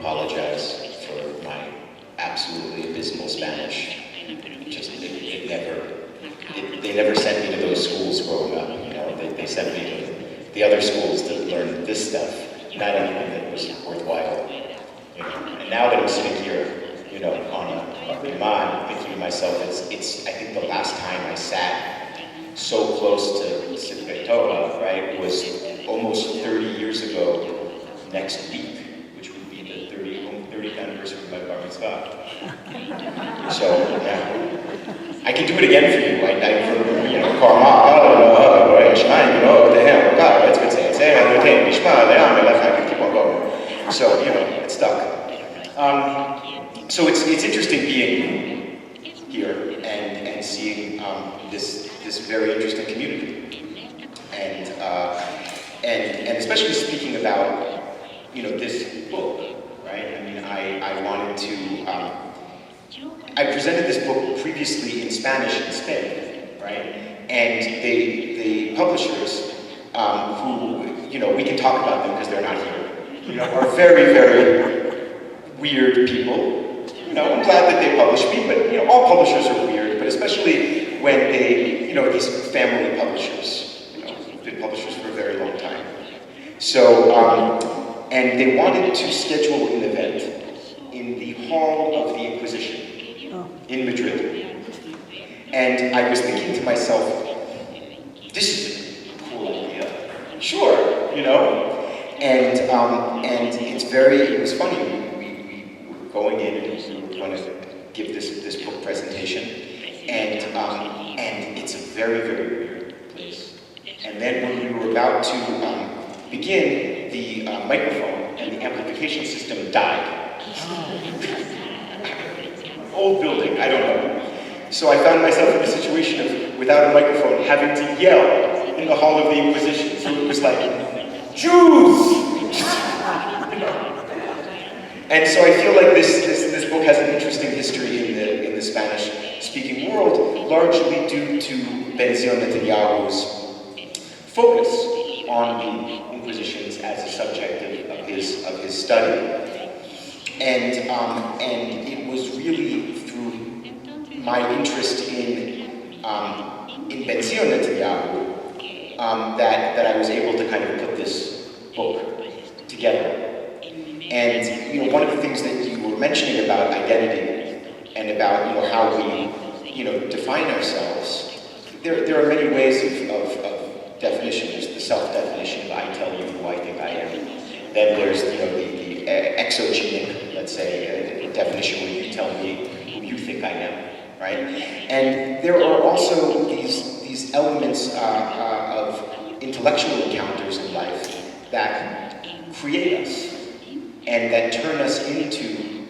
apologize for my absolutely abysmal Spanish. Just, they never sent me to those schools growing up, you know. They sent me to the other schools to learn this stuff, not anything that was worthwhile. You know. And now that I'm sitting here, you know, on a Iman, thinking to myself, it's I think the last time I sat so close to Sifrei Torah, right, was almost 30 years ago next week, which would be the 30th anniversary of my bar mitzvah. So, yeah. I can do it again for you. You know, I keep on going. So, you know, it's stuck. So it's interesting being here and seeing this very interesting community, and especially speaking about, you know, this book, right? I mean, I wanted to. I presented this book previously in Spanish in Spain, right? And the publishers, who, you know, we can talk about them because they're not here, you know, are very, very weird people. You know, I'm glad that they publish me, but, you know, all publishers are weird, but especially when they, you know, these family publishers, you know, who've been publishers for a very long time. So, and they wanted to schedule an event in the Hall of the Inquisition in Madrid. And I was thinking to myself, this is a cool idea. Sure, you know? And it was funny. We were going in and we were going to give this book presentation. And it's a very, very weird place. And then when we were about to begin, the microphone and the amplification system died. Old building, I don't know. So I found myself in the situation of, without a microphone, having to yell in the Hall of the Inquisition. So it was like, Jews! And so I feel like this book has an interesting history in the Spanish-speaking world, largely due to Benzion Netanyahu's focus on the Inquisitions as a subject of his study. And it was really through my interest in Benzion Netanyahu that I was able to kind of put this book together. And, you know, one of the things that you were mentioning about identity and about, you know, how we, you know, define ourselves, there are many ways of definition. There's the self-definition of I tell you who I think I am. Then there's, you know, the exogenic, let's say, definition where you tell me who you think I am, right? And there are also these elements of intellectual encounters in life that create us and that turn us into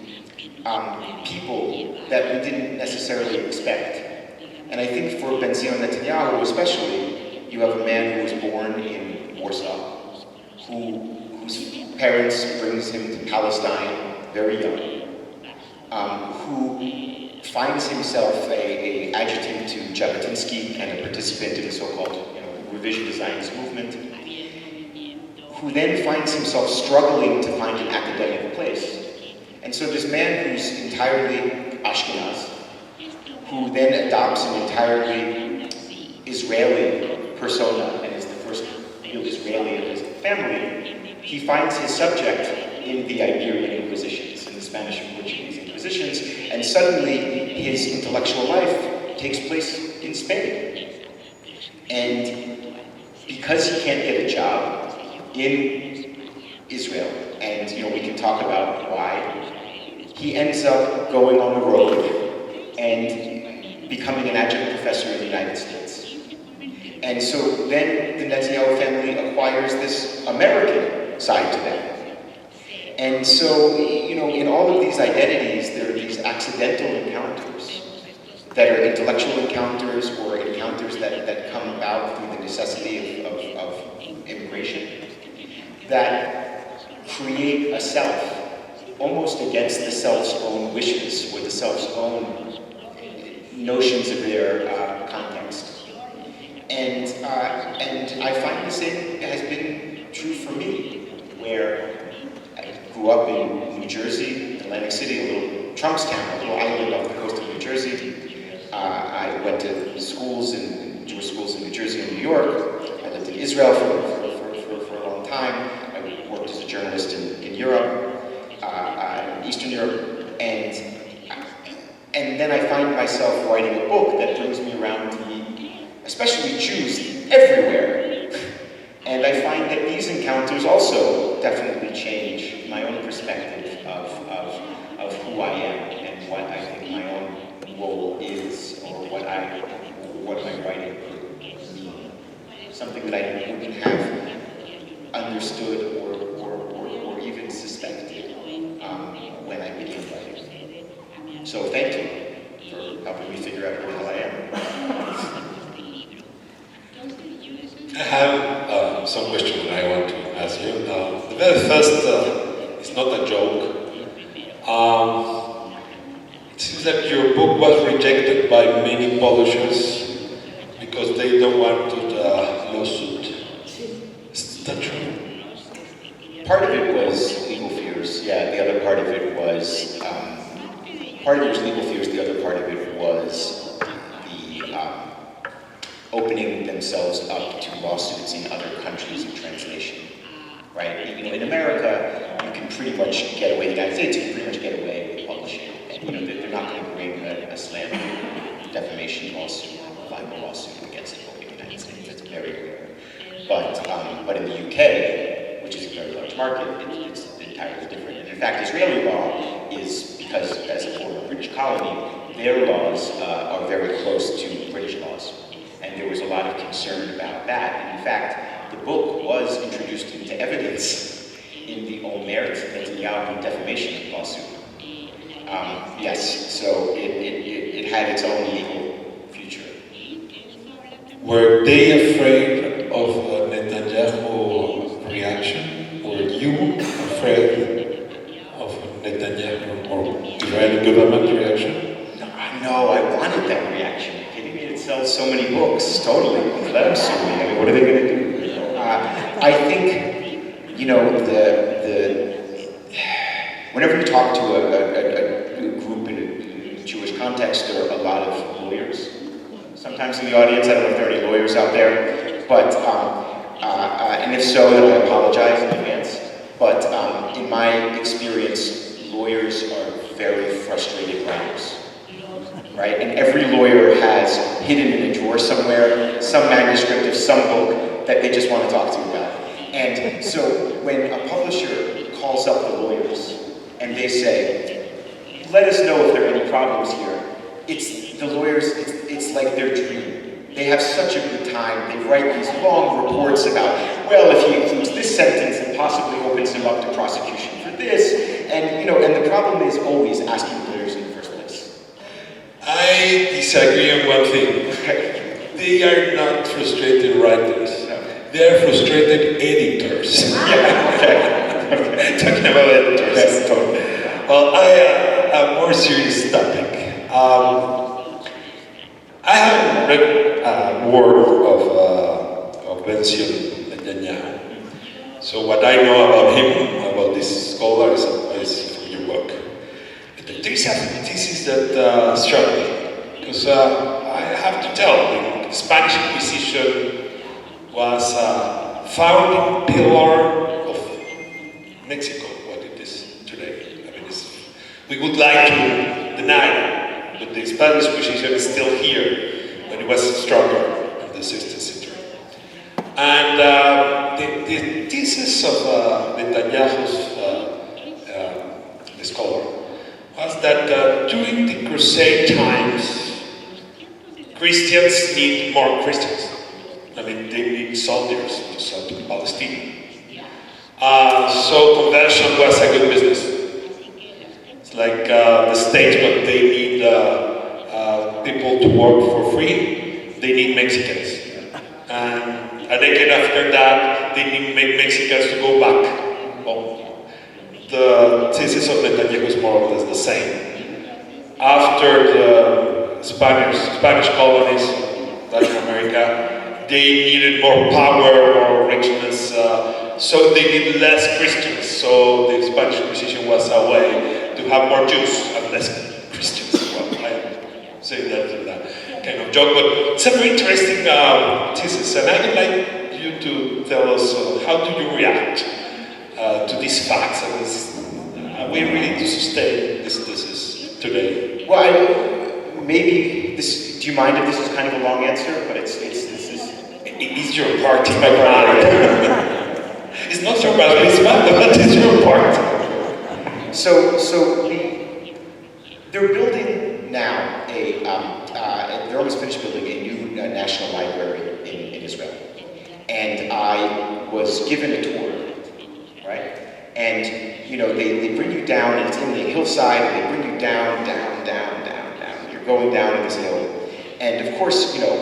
people that we didn't necessarily expect. And I think for Benzion Netanyahu especially, you have a man who was born in Warsaw, whose parents brings him to Palestine very young, who finds himself a adjutant to Jabotinsky and a participant in the so-called, you know, revisionist Zionist movement, who then finds himself struggling to find an academic place. And so this man who's entirely Ashkenaz, who then adopts an entirely Israeli persona and is the first real Israeli of his family, he finds his subject in the Iberian Inquisitions, in the Spanish and Portuguese Inquisitions, and suddenly his intellectual life takes place in Spain. And because he can't get a job in Israel, and, you know, we can talk about why, he ends up going on the road and becoming an adjunct professor in the United States. And so then the Netanyahu family acquires this American side to them. And so, you know, in all of these identities, there are these accidental encounters that are intellectual encounters or encounters that come about through the necessity of immigration that create a self almost against the self's own wishes or the self's own notions of their context. And I find the same has been true for me, where grew up in New Jersey, Atlantic City, a little Trumpstown, a little island off the coast of New Jersey. I went to schools Jewish schools in New Jersey and New York. I lived in Israel for a long time. I worked as a journalist in Europe, Eastern Europe, and then I find myself writing a book that brings me around to meet, especially Jews everywhere. And I find that these encounters also definitely change my own perspective of who I am and what I think my own role is, or what my writing could mean. Something that I wouldn't have understood or even suspected when I began writing. So thank you for helping me figure out who the hell I am. I have some questions that I want to ask you. The very first is not a joke. It seems that your book was rejected by many publishers because they don't want the lawsuit. Is that true? Part of it was legal fears. Yeah, the other part of it was legal fears. The other part of it was the opening themselves up to lawsuits in other countries of translation, right? You know, in America, you can pretty much get away. In the United States, you can pretty much get away with publishing, and you know they're not going to bring a slander, defamation lawsuit, a libel lawsuit against a book in the United States. That's very rare. But in the UK, which is a very large market, it's entirely different. And in fact, Israeli law is, because as a former British colony, their laws are very close to British laws. And there was a lot of concern about that. And in fact, the book was introduced into evidence in the Omer Netanyahu defamation lawsuit. Yes, so it had its own legal future. Were they afraid of Netanyahu's reaction? Were you afraid of Netanyahu or Israeli government reaction? No, I wanted that reaction. It sells so many books, totally. Let them sue me. I mean, what are they going to do? I think, you know, whenever you talk to a group in a Jewish context, there are a lot of lawyers. Sometimes in the audience, I don't know if there are any lawyers out there, but, and if so, then I apologize in advance. But in my experience, lawyers are very frustrated writers. Right? And every lawyer has hidden in a drawer somewhere some manuscript of some book that they just want to talk to you about. And so when a publisher calls up the lawyers and they say, let us know if there are any problems here, it's the lawyers, it's like their dream. They have such a good time. They write these long reports about, well, if he includes this sentence, it possibly opens him up to prosecution for this. And, you know, and the problem is always asking lawyers in the first place. I disagree on one thing. Okay. They are not frustrated writers. They are frustrated editors. Yeah, okay. Talking about editors. Yes, totally. Well, a more serious topic. I haven't read a word of Benzion Netanyahu. So what I know about him, about this scholar, is from your work. There is a thesis that struck me, because I have to tell, the Spanish Inquisition was a founding pillar of Mexico, what it is today. I mean, we would like to deny, but the Spanish Inquisition is still here, but it was stronger in the 16th century. And the thesis of Netanyahu's, the scholar, was that during the Crusade times, Christians need more Christians. I mean, they need soldiers to sell to Palestine. So conversion was a good business. It's like the States, but they need people to work for free. They need Mexicans. And a decade after that, they need Mexicans to go back home. The thesis of Netanyahu is more or less the same. After the Spanish colonies, Latin America, they needed more power, more richness, so they need less Christians. So the Spanish Inquisition was a way to have more Jews and less Christians. Well, I'm saying that kind of joke, but it's a very interesting thesis, and I would like you to tell us how do you react to these facts and this, we really to sustain this thesis today. Well, maybe this. Do you mind if this is kind of a long answer? But this is. It is your part, my brother. It's not your baptism, but it's your part. So they're building now they're almost finished building a new national library in Israel, and I was given a tour, right? And you know they bring you down, and it's in the hillside, and they bring you down. You're going down this hill, and of course, you know,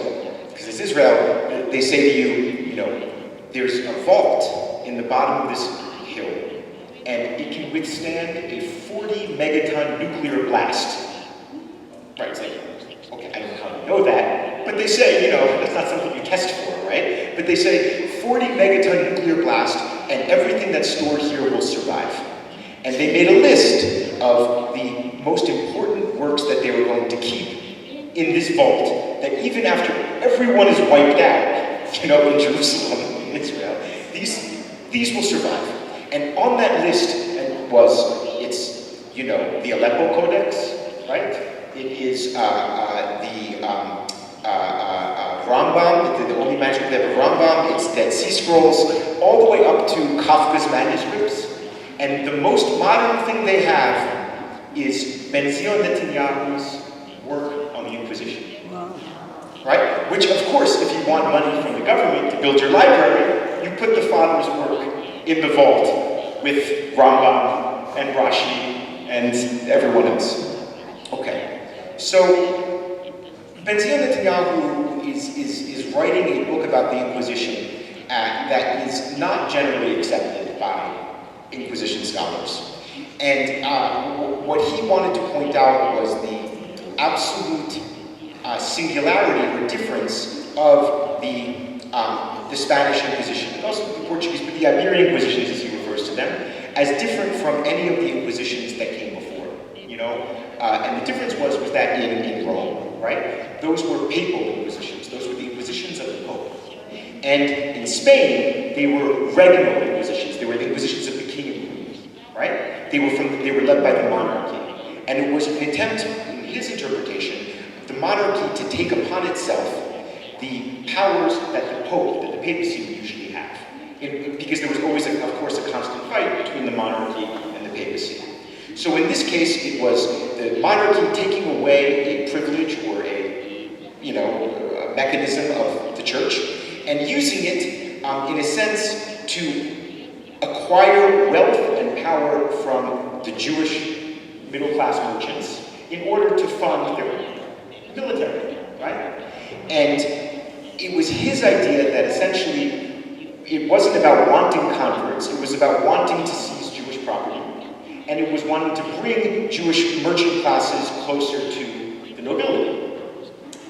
because it's Israel, they say to you, there's a vault in the bottom of this hill, and it can withstand a 40 megaton nuclear blast. Right, it's like, okay, I don't know how you know that, but they say, that's not something you test for, right? But they say 40 megaton nuclear blast, and everything that's stored here will survive. And they made a list of the most important works that they were going to keep in this vault, that even after everyone is wiped out, in Jerusalem, in Israel, these will survive. And on that list it's the Aleppo Codex, right? It is the Rambam, the only manuscript they have of Rambam. It's Dead Sea Scrolls, all the way up to Kafka's manuscripts. And the most modern thing they have is Benzion Netanyahu's work on the Inquisition. Right? Which, of course, if you want money from the government to build your library, you put the father's work in the vault with Rambam and Rashi and everyone else. Okay. So, Benzion Netanyahu is writing a book about the Inquisition that is not generally accepted by Inquisition scholars. And what he wanted to point out was the absolute singularity or difference of the Spanish Inquisition, and also the Portuguese, but the Iberian Inquisitions, as he refers to them, as different from any of the Inquisitions that came before. And the difference was that in Rome, right, those were papal Inquisitions. Those were the Inquisitions of the Pope. And in Spain, they were regnal Inquisitions. They were the Inquisitions of the king and queen, right? They were led by the monarchy, and it was an attempt, in his interpretation, the monarchy to take upon itself the powers that the Pope, that the papacy would usually have. Because there was always, of course, a constant fight between the monarchy and the papacy. So in this case, it was the monarchy taking away a privilege or a mechanism of the church and using it, in a sense, to acquire wealth and power from the Jewish middle-class merchants in order to fund their military, right? And it was his idea that essentially it wasn't about wanting converts, it was about wanting to seize Jewish property. And it was wanting to bring Jewish merchant classes closer to the nobility.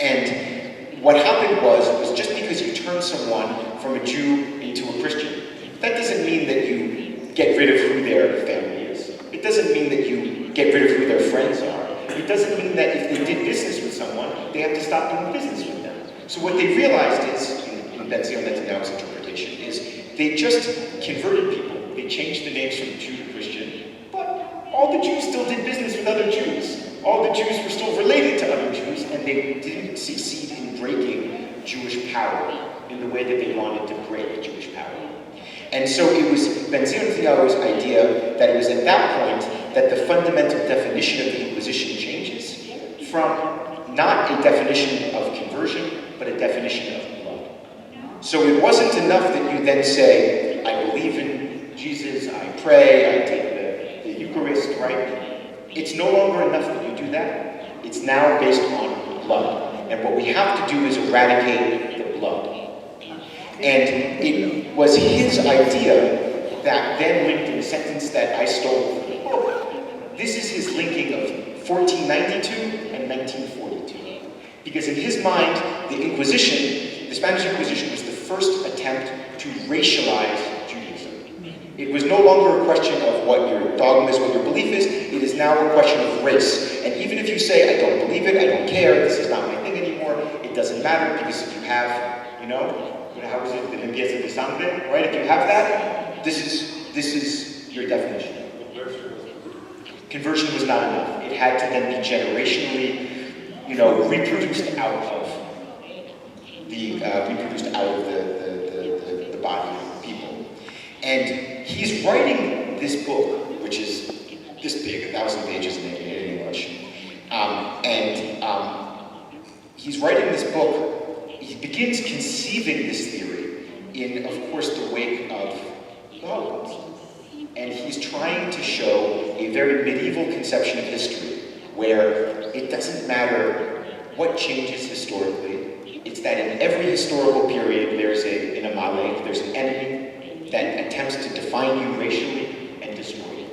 And what happened was just because you turn someone from a Jew into a Christian, that doesn't mean that you get rid of who their family is. It doesn't mean that you get rid of who their friends are. It doesn't mean that if they did business with someone, they have to stop doing business with them. So what they realized is, in Benzion Netanyahu's interpretation, is they just converted people. They changed the names from Jew to Christian, but all the Jews still did business with other Jews. All the Jews were still related to other Jews, and they didn't succeed in breaking Jewish power in the way that they wanted to break Jewish power. And so it was Benzion Netanyahu's idea that it was at that point that the fundamental definition of the Inquisition changes from not a definition of conversion, but a definition of blood. So it wasn't enough that you then say, I believe in Jesus, I pray, I take the Eucharist, right? It's no longer enough that you do that. It's now based on blood. And what we have to do is eradicate the blood. And it was his idea that then linked in a sentence that I stole from the book. This is his linking of 1492 and 1942. Because in his mind, the Inquisition, the Spanish Inquisition, was the first attempt to racialize Judaism. It was no longer a question of what your dogma is what your belief is. It is now a question of race. And even if you say, I don't believe it, I don't care, this is not my thing anymore, it doesn't matter, because if you have, how is it, the limpieza de sangre, right? If you have that, this is your definition. Conversion was not enough. It had to then be generationally, reproduced out of the body of people. And he's writing this book, which is this big, 1,000 pages in English. He's writing this book. He begins conceiving this theory in, of course, the wake of the Holocaust. And he's trying to show a very medieval conception of history, where it doesn't matter what changes historically. It's that in every historical period, there's an Amalek, there's an enemy that attempts to define you racially and destroy you.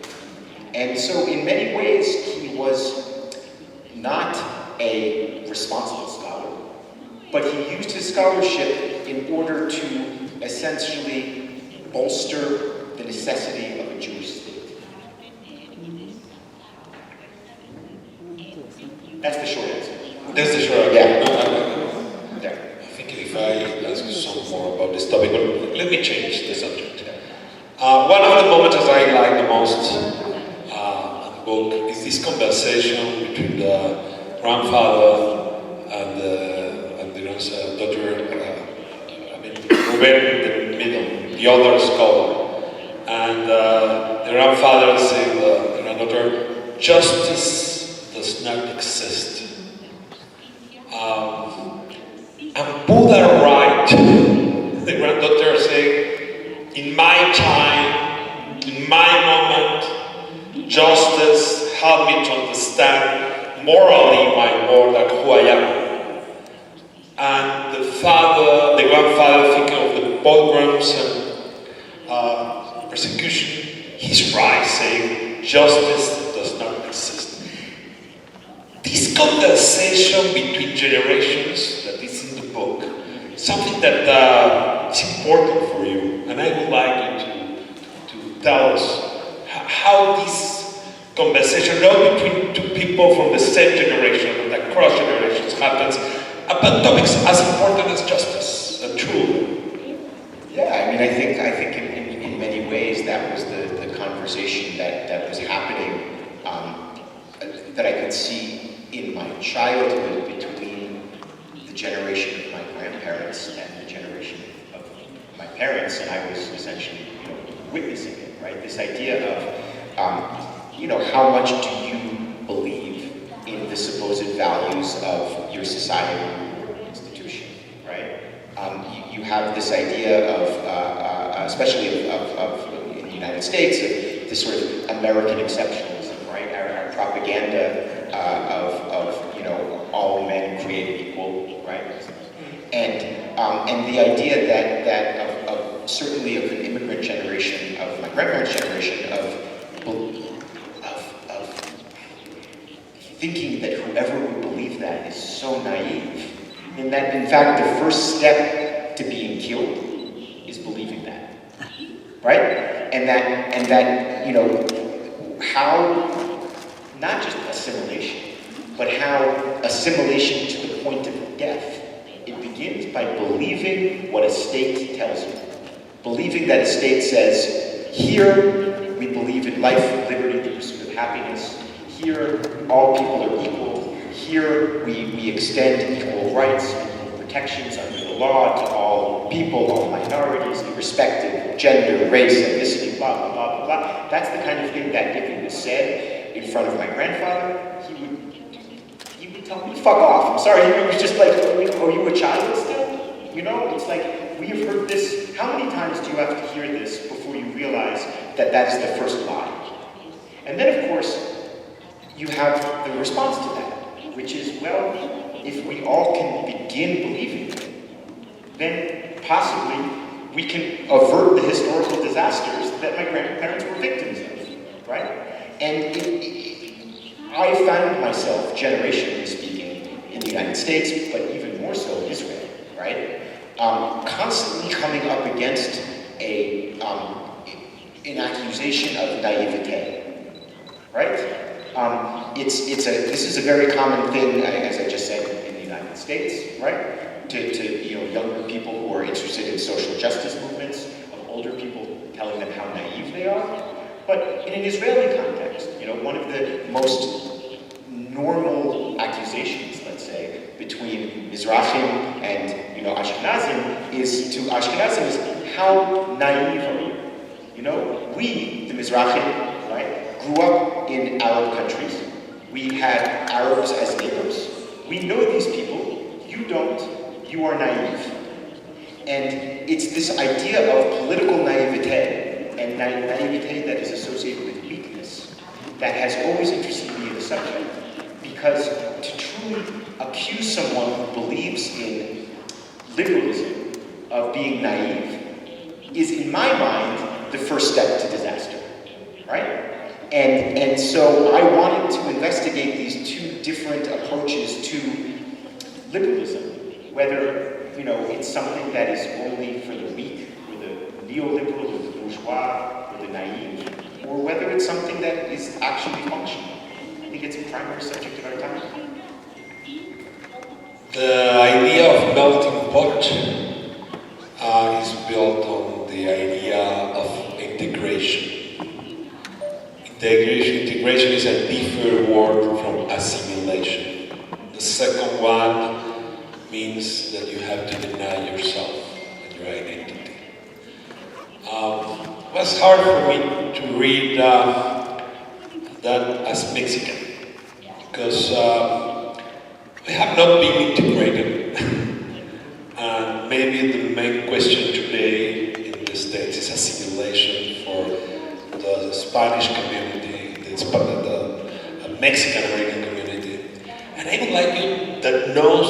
And so in many ways, he was not a responsible scholar, but he used his scholarship in order to essentially bolster the necessity of a Jewish state. That's the short answer. That's the short answer. Yeah. I think if I ask you some more about this topic, but let me change the subject. One of the moments I like the most in the book is this conversation between the grandfather and the daughter, Ruben in the middle, the other scholar. And the grandfather said to the granddaughter, justice does not exist. And Buddha right, the granddaughter said, in my time, in my moment, justice helped me to understand morally my world and who I am. And the grandfather thinking of the pogroms and persecution, he's right, saying justice does not exist. This conversation between generations that is in the book, something that is important for you, and I would like you to tell us how this conversation, not between two people from the same generation, but across generations, happens about topics as important as justice and truth. Yeah, I think in many ways that was the conversation that was happening, that I could see in my childhood between the generation of my grandparents and the generation of my parents, and I was essentially witnessing it, right? This idea of, how much do you believe in the supposed values of your society or institution, right? You have this idea of, especially of in the United States, of this sort of American exceptionalism, right? Our propaganda of all men created equal, right? And the idea that of certainly of an immigrant generation, of my grandparents' generation, of thinking that whoever would believe that is so naive, in that in fact the first step to being killed is believing that, right? And that how not just assimilation, but how assimilation to the point of death. It begins by believing what a state tells you. Believing that a state says, here we believe in life, liberty, the pursuit of happiness. Here all people are equal. Here we extend equal rights and equal protections under the law to all people, all minorities, irrespective of gender, race, ethnicity, blah, blah, blah, blah, blah. That's the kind of thing that if it was said in front of my grandfather, he would tell me, fuck off. I'm sorry, he was just like, are you a child still? It's like, we have heard this. How many times do you have to hear this before you realize that that's the first lie? And then, of course, you have the response to that, which is, well, if we all can begin believing it, then possibly we can avert the historical disasters that my grandparents were victims of, right? And I found myself, generationally speaking, in the United States, but even more so in Israel, right? Constantly coming up against an accusation of naivete, right? This is a very common thing, as I just said, in the United States, right? To younger people who are interested in social justice movements, of older people telling them how naive they are. But in an Israeli context, one of the most normal accusations, let's say, between Mizrahim and Ashkenazim is how naive are you? We, the Mizrahim, right, grew up in Arab countries. We had Arabs as neighbors. We know these people. You don't. You are naive. And it's this idea of political naivete and naivete that is associated with weakness that has always interested me in the subject. Because to truly accuse someone who believes in liberalism of being naive is, in my mind, the first step to disaster, right? And so I wanted to investigate these two different approaches to liberalism, whether it's something that is only for the weak, or the neoliberal, or the bourgeois, or the naive, or whether it's something that is actually functional. I think it's a primary subject of our time. The idea of melting pot is built on the idea of integration. Integration is a different word from assimilation. The second one means that you have to deny yourself and your identity. It was hard for me to read that as Mexican, because we have not been integrated. And maybe the main question today in the States is assimilation for the Spanish community, the Mexican American community. And I would like you that knows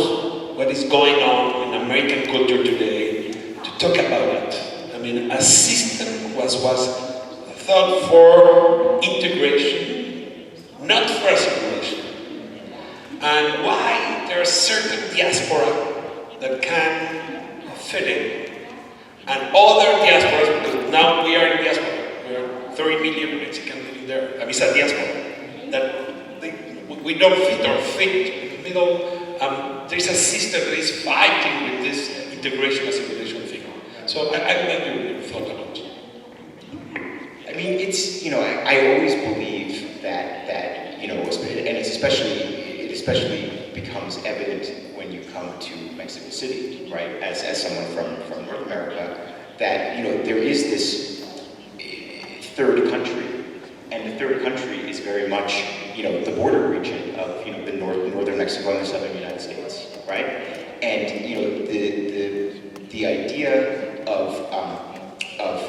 what is going on in American culture today to talk about it. I mean, a system was thought for integration, not for assimilation. And why there are certain diaspora that can fit in, and other diasporas, because now we are in diaspora, we are 30 million Mexicans living there, it's a diaspora, that we don't fit or fit in the middle. There's a system that is fighting with this integration assimilation thing. So I would like you thought about it. I mean, it's, I always believe that and it especially becomes evident when you come to Mexico City, right? As someone from North America, that there is this third country, and the third country is very much the border region of the northern Mexico and the southern United States, right? And the idea of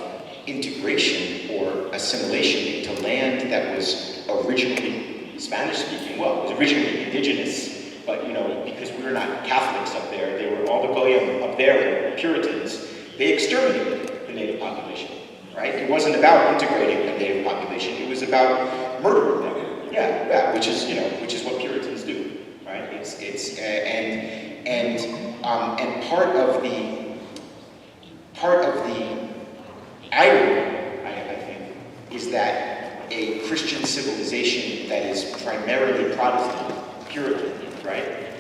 integration or assimilation into land that was originally Spanish-speaking, well, it was originally indigenous, but because we were not Catholics up there, they were all the Goyim up there, the Puritans, they exterminated the native population, right? It wasn't about integrating the native population, it was about murdering them. Yeah, which is what Puritans do, right? And part of the irony, I think, is that a Christian civilization that is primarily Protestant, Puritan, right,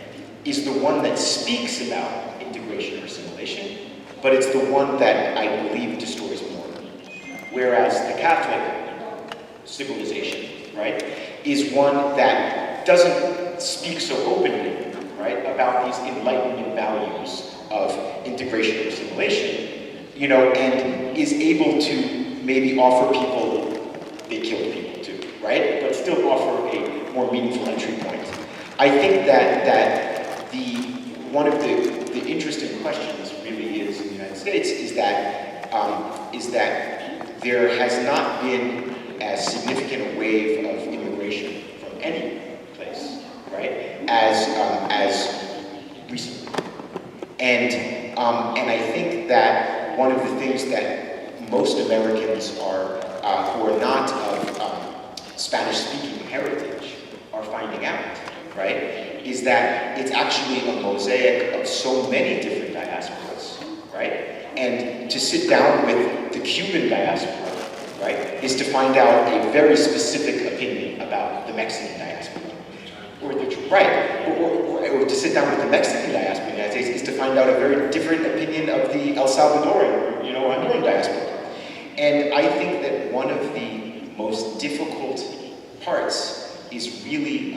is the one that speaks about integration or assimilation, but it's the one that I believe destroys more. Whereas the Catholic civilization, right, is one that doesn't speak so openly, right, about these enlightenment values of integration or assimilation, and is able to maybe offer people, they killed people too, right, but still offer a more meaningful entry point. I think that one of the interesting questions really is in the United States is that there has not been as significant a wave of immigration from any place, right, as recently. And I think that one of the things that most Americans who are not of Spanish-speaking heritage are finding out, right, is that it's actually a mosaic of so many different diasporas, right? And to sit down with the Cuban diaspora, right, right, is to find out a very specific opinion about the Mexican diaspora. Or to sit down with the Mexican diaspora in the United States is to find out a very different opinion of the El Salvadoran, or Honduran diaspora. And I think that one of the most difficult parts is really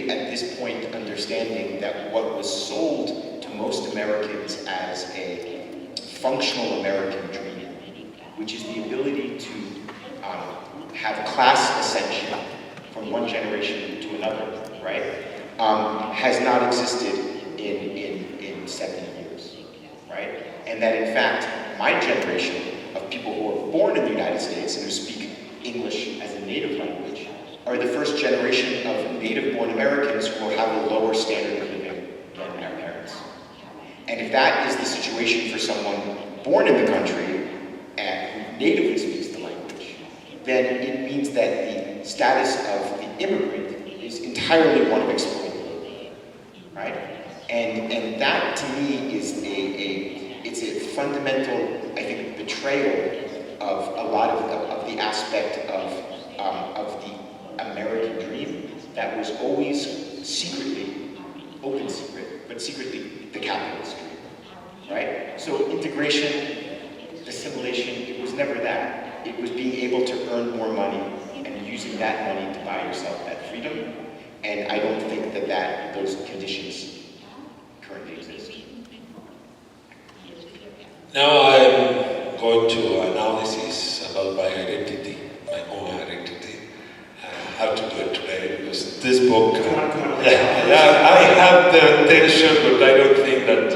at this point understanding that what was sold to most Americans as a functional American dream, which is the ability to have class ascension from one generation to another, right, has not existed in 70 years, right? And that in fact, my generation of people who are born in the United States and who speak English as a native language are the first generation of native-born Americans who will have a lower standard of living than our parents. And if that is the situation for someone born in the country and who natively speaks the language, then it means that the status of the immigrant is entirely one of exploitability, right? And that to me is it's a fundamental, I think, betrayal of a lot of the aspect of the American dream that was always secretly, open secret, but secretly the capitalist dream, right? So integration, assimilation, it was never that. It was being able to earn more money and using that money to buy yourself that freedom. And I don't think that those conditions currently exist. Now I'm going to analysis about my identity, my own identity. I have to do it today because this book, I have the intention, but I don't think that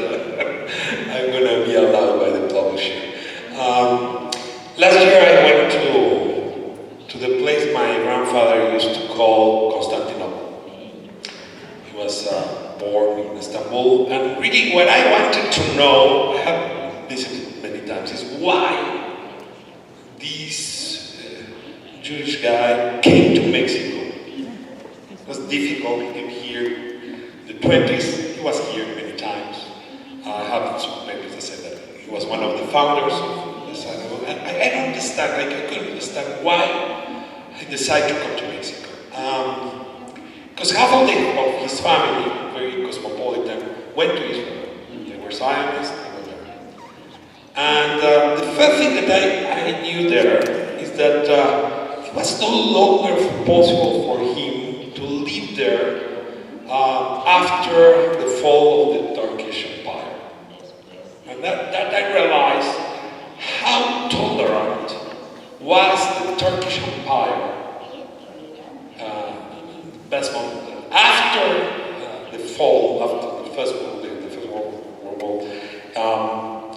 I'm going to be allowed by the publisher. Last year I went to the place my grandfather used to call Constantinople. He was born in Istanbul, and really what I wanted to know, I have visited many times, is why this Jewish guy came to Mexico. It was difficult. He came here in the 20s. He was here many times. I have some papers that say that he was one of the founders of the synagogue. And I don't understand, I couldn't understand why he decided to come to Mexico. Because half of his family, very cosmopolitan, went to Israel. They were Zionists, they were there. And the first thing that I knew there is that it was no longer possible for him to live there after the fall of the Turkish Empire. And that I realized how tolerant was the Turkish Empire best moment after the fall, after the First World War.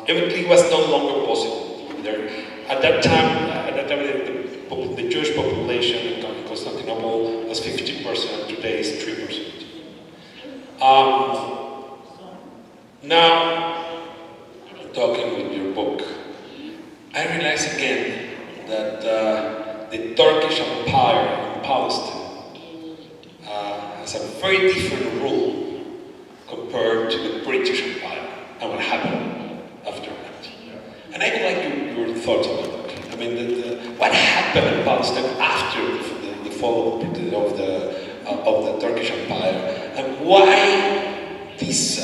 Everything was no longer possible to be there. At that time, the Jewish population in Constantinople was 50%. Today is 3%. Now, talking with your book, I realize again that the Turkish Empire in Palestine has a very different rule compared to the British Empire and what happened after that. And I would like your thoughts about that. I mean, what happened in Palestine after the fall of the Turkish Empire, and why this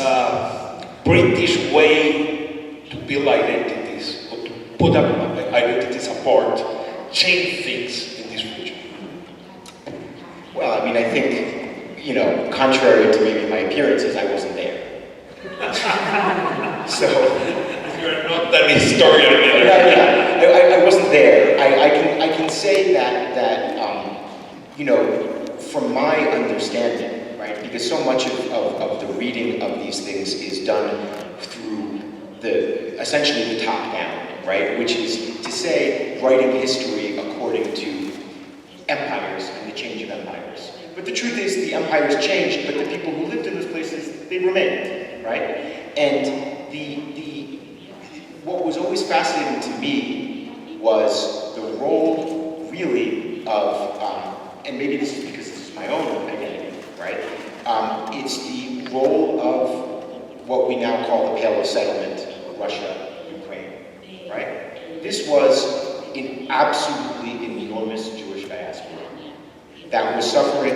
British way to build identities, or to put up identities apart, change things in this region? Well, I mean, I think, contrary to maybe my appearances, I wasn't there. So you're not an historian either. Yeah, I wasn't there. I can say that from my understanding, right, because so much of the reading of these things is done through essentially the top down, right, which is to say writing history according to empires and the change of empires. But the truth is the empires changed, but the people who lived in those places, they remained, right? And what was always fascinating to me was the role, really, of, and maybe this is because this is my own identity, right? It's the role of what we now call the Pale of Settlement, Russia, Ukraine, right? This was an absolutely enormous Jewish diaspora that was suffering,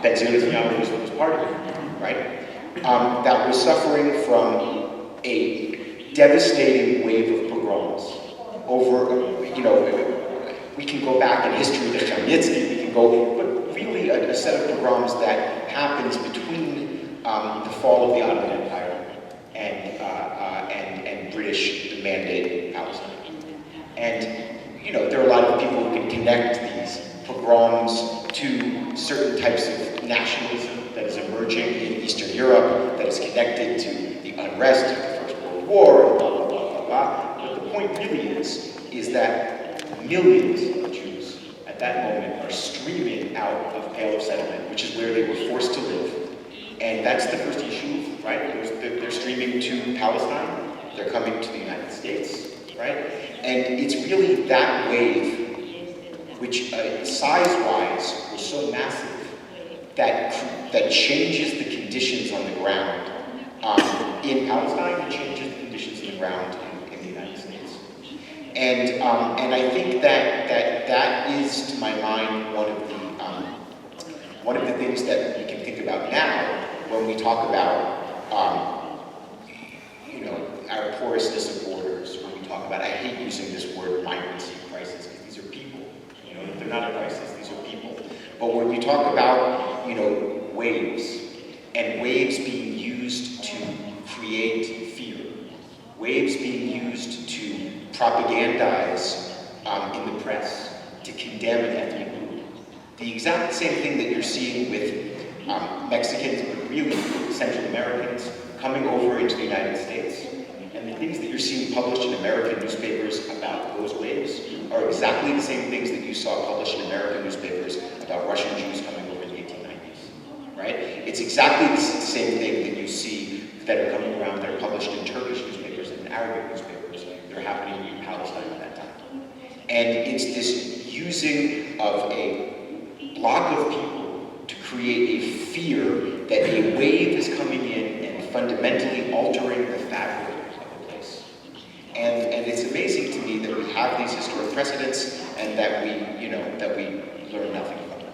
Benzion Netanyahu was part of it, right? That was suffering from a devastating wave of pogroms over, you know, we can go back in history to Chemnitsky, we can go, but really a set of pogroms that happens between the fall of the Ottoman Empire and British mandate Palestine. And, you know, there are a lot of people who can connect these pogroms to certain types of nationalism that is emerging in Eastern Europe, that is connected to the unrest of the First World War, and blah, blah, blah, blah, blah. But the point really is that millions of Jews at that moment are streaming out of Pale of Settlement, which is where they were forced to live. And that's the first issue, right? They're streaming to Palestine, they're coming to the United States, right? And it's really that wave, which size-wise was so massive, that changes the conditions on the ground in Palestine, and changes the conditions on the ground in the United States. And I think that is, to my mind, one of the things that we can think about now when we talk about you know, our porousness of borders. When we talk about, I hate using this word migrancy crisis, because these are people. You know, they're not a crisis, these are people. But when we talk about, you know, waves, and waves being used to create fear, waves being used to propagandize in the press, to condemn an ethnic group, the exact same thing that you're seeing with Mexicans, but really Central Americans, coming over into the United States. And the things that you're seeing published in American newspapers about those waves are exactly the same things that you saw published in American newspapers about Russian Jews coming over in the 1890s, right? It's exactly the same thing that you see that are coming around that are published in Turkish newspapers and in Arabic newspapers that are happening in Palestine at that time. And it's this using of a block of people to create a fear that a wave is coming in and fundamentally altering the fabric of the place. And it's amazing to me that we have these historic precedents and that we, you know, that we learn nothing from them.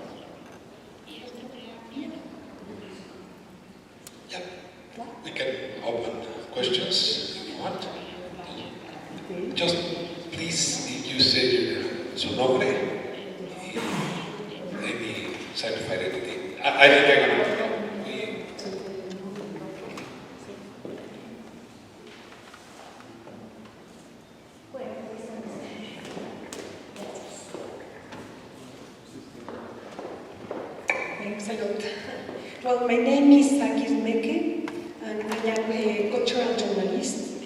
Yeah, we can open questions if you want. Just please, if you say su nombre, maybe sacrifice anything. I think I'm going to. Thanks a lot. Well, my name is Sakis Meke, and I am a cultural journalist,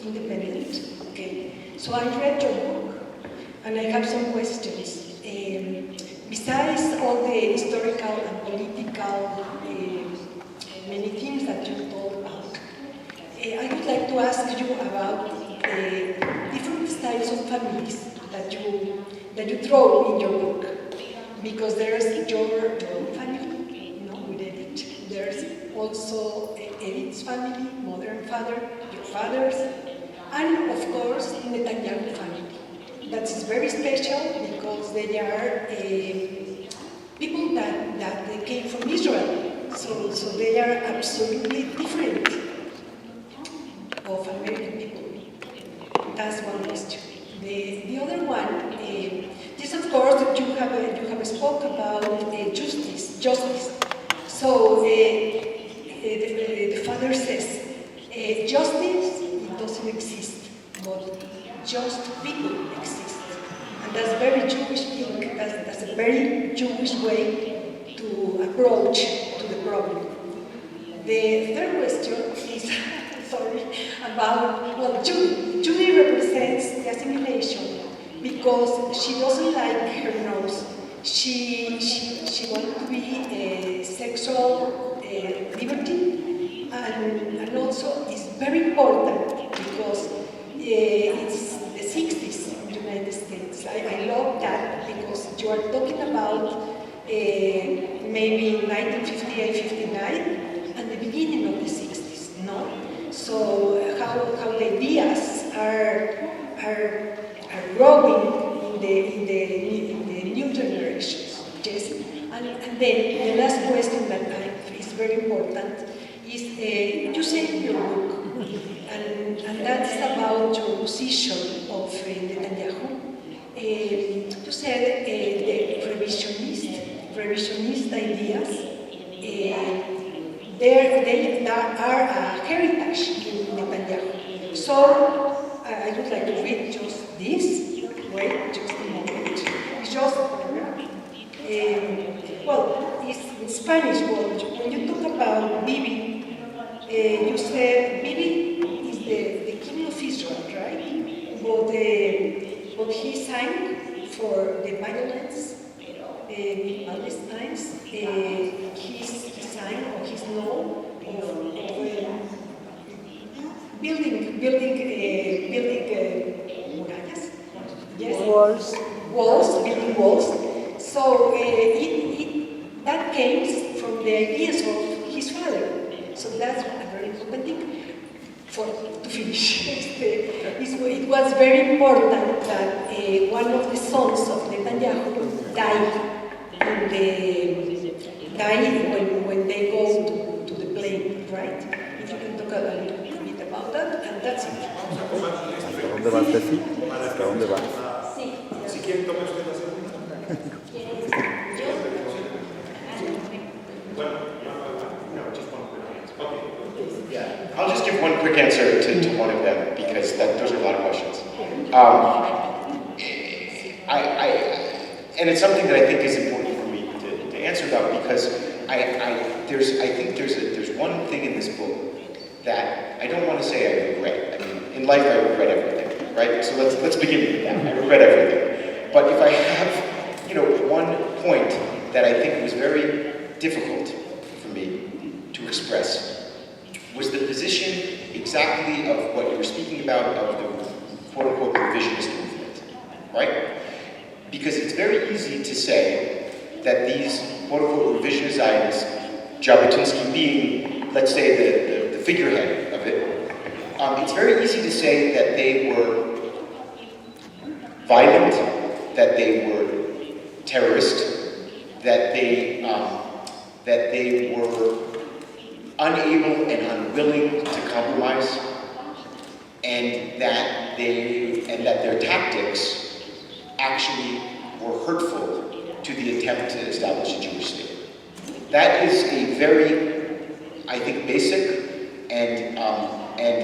independent. Okay, so I read your book, and I have some questions. Besides all the historical and political many things that you told about, I would like to ask you about different styles of families that you throw in your book. Because there's your own family, you know, with Edith. There's also Edith's family, mother and father, your father's, and of course Netanyahu family. That is very special because they are people that they came from Israel. So they are absolutely different of American people. That's one question. The other one, this of course you have spoke about justice. So the father says justice doesn't exist, but just people exist, and that's very Jewish thing. That's a very Jewish way to approach to the problem. The third question is about Judy represents the assimilation because she doesn't like her nose. She wants to be a sexual liberty, and also it's very important because it's the 60s in the United States. I love that because you are talking about maybe 1958, 59, and the beginning of the 60s, no? So how the ideas are growing in the new generations. Yes, and then the last question that is very important is you say in your book, and that's about your position of Netanyahu. You said the revisionist ideas. They are a heritage in Netanyahu. So I would like to read just this. Wait, just a moment. It's just, well, it's in Spanish. Well, when you talk about Bibi, you said Bibi is the king of Israel, right? But he sang for the violence in Palestine. He sang, or he's known of building murallas. Yes. Building walls. So that came from the ideas of his father. So that's a very important thing to finish. It was very important that one of the sons of Netanyahu died when they go to the plane, right? If you can talk a little bit about that, and that's it. ¿Hasta dónde vas, Tessy? ¿Hasta dónde vas? Sí. Si quieren, tome usted la segunda. Yeah, I'll just give one quick answer to one of them because those are a lot of questions. And it's something that I think is important for me to answer about because I think there's one thing in this book that I don't want to say I regret. I mean, in life I regret everything, right? So let's begin with that. I regret everything. But if I have, one point that I think was very difficult for me to express was the position exactly of what you were speaking about of the quote-unquote revisionist movement, right? Because it's very easy to say that these quote-unquote revisionist Zionists, Jabotinsky being, let's say, the figurehead of it, it's very easy to say that they were violent, that they were terrorist, that they were unable and unwilling to compromise, and that their tactics actually were hurtful to the attempt to establish a Jewish state. That is a very, I think, basic and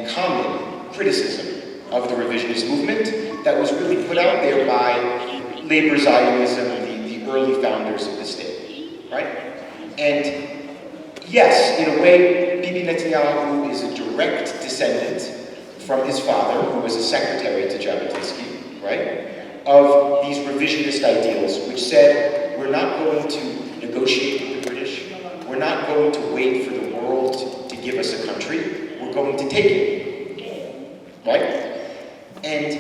common criticism of the revisionist movement that was really put out there by labor Zionism, the early founders of the state, right? And yes, in a way, Bibi Netanyahu is a direct descendant from his father, who was a secretary to Jabotinsky, right? Of these revisionist ideals, which said, we're not going to negotiate with the British, we're not going to wait for the world to give us a country, we're going to take it, right? And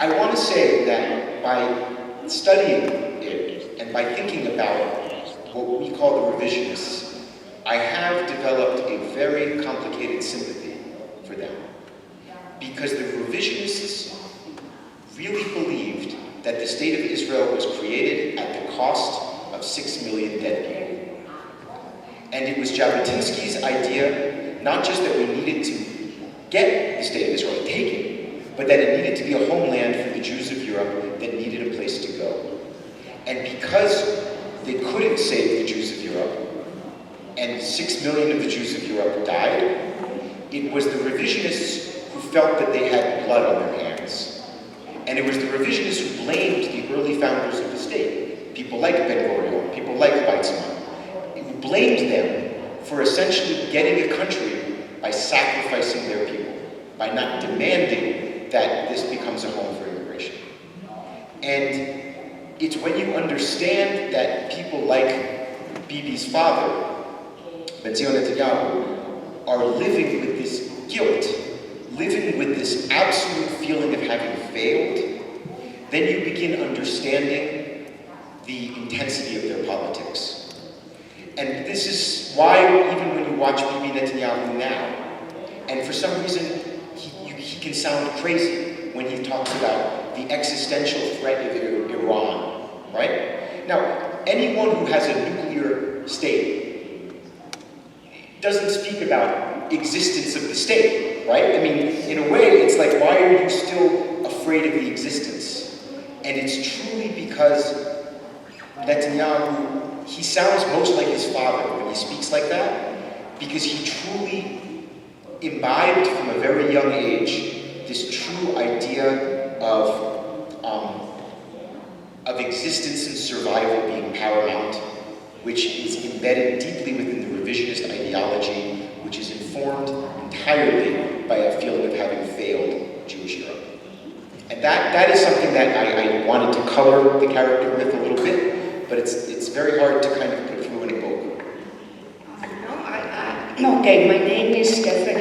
I want to say that by studying it and by thinking about what we call the revisionists, I have developed a very complicated sympathy for them. Because the revisionists really believed that the state of Israel was created at the cost of 6 million dead people. And it was Jabotinsky's idea, not just that we needed to get the state of Israel, take it, but that it needed to be a homeland for the Jews of Europe that needed a place to go. And because they couldn't save the Jews of Europe, and 6 million of the Jews of Europe died, it was the revisionists who felt that they had blood on their hands. And it was the revisionists who blamed the early founders of the state, people like Ben-Gurion, people like Weizmann, who blamed them for essentially getting a country by sacrificing their people, by not demanding that this becomes a home for immigration. And it's when you understand that people like Bibi's father, Benzion Netanyahu, are living with this guilt, living with this absolute feeling of having failed, then you begin understanding the intensity of their politics. And this is why, even when you watch Bibi Netanyahu now, and for some reason, he can sound crazy when he talks about the existential threat of Iran, right? Now, anyone who has a nuclear state doesn't speak about existence of the state, right? I mean, in a way, it's like, why are you still afraid of the existence? And it's truly because Netanyahu, he sounds most like his father when he speaks like that, because he truly imbibed from a very young age this true idea of existence and survival being paramount, which is embedded deeply within the revisionist ideology, which is informed entirely by a feeling of having failed Jewish Europe. And that is something that I wanted to color the character with a little bit, but it's very hard to kind of put through in a book. Okay, my name is Stephanie.